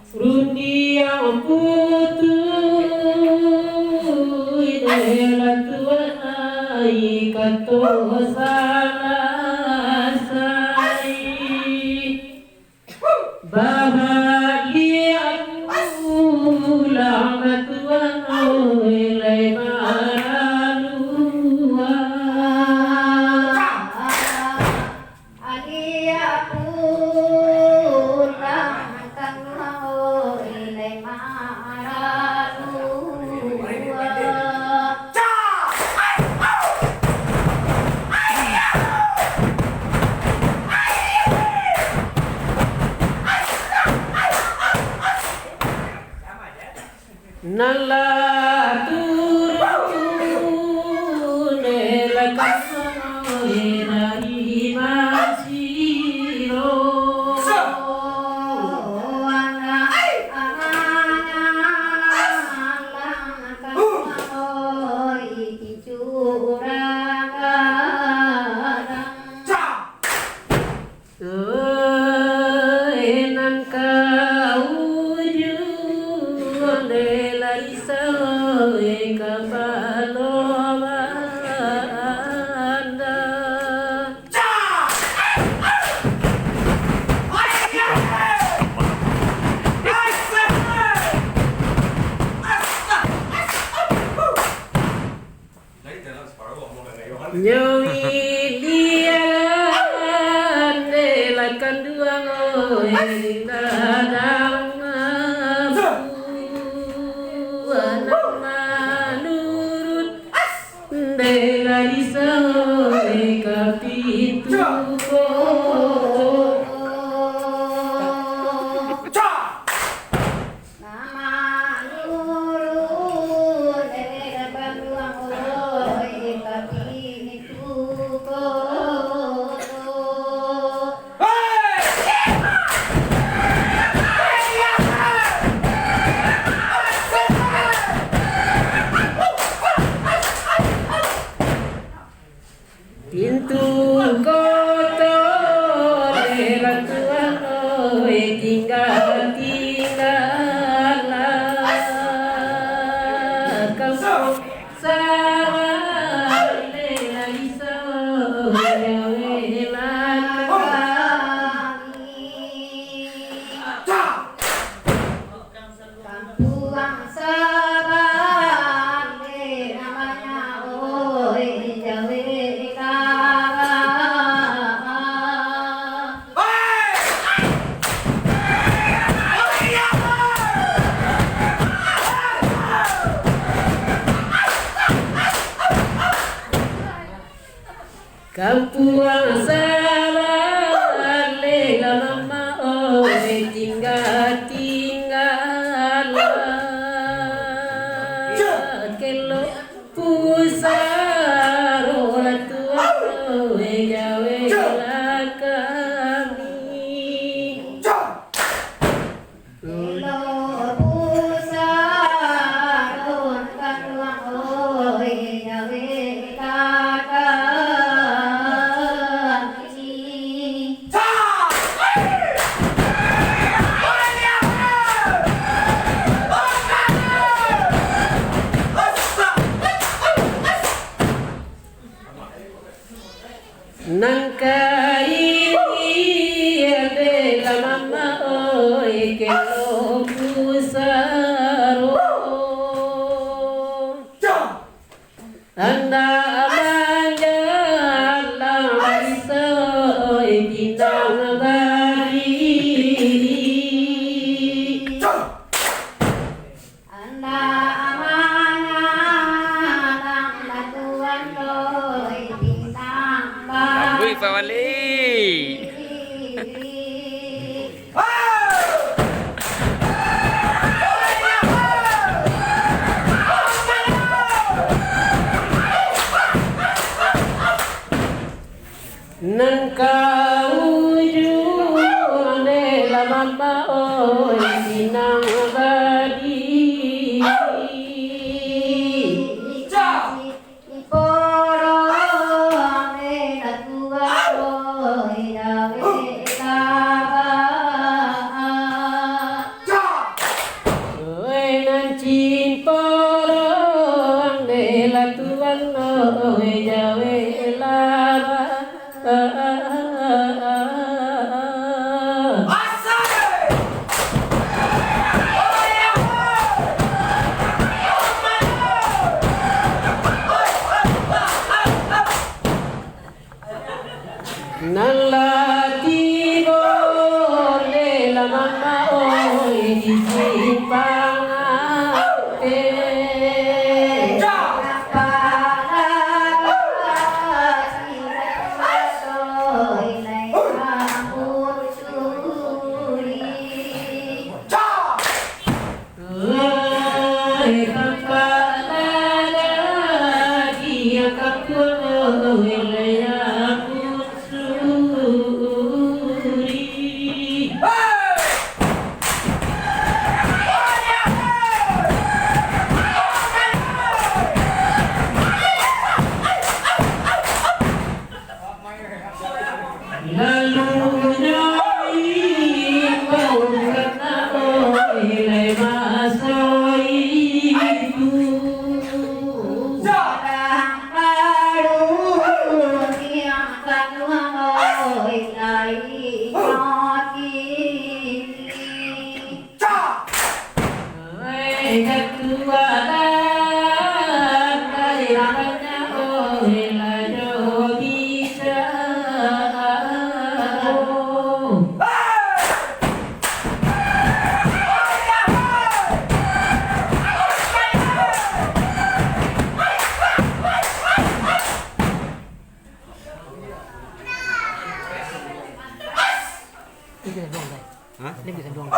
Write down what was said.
Rundi yang putui dela tuai kato salasai bahagia ulang tuai lai maralua Nala turun elakano erai masiro Nyawi lian delakan dua ngoe dadang anak manurut dela isae kapitu pintu kotor dela tuai tinggal kampung sarang dela isau Kampuang salah lela mama oi tinggal kelo pusaro tua oi jawe kami Nangka ini adalah mama oi kelo pusaro anda manjalah isoi bintang bari anda manjalah batuan oi bintang bari Pak Wali. Nangka ujung adalah mama oi binang badi Nalati bole la mama oi di pangate Hah? Ini bisa dong.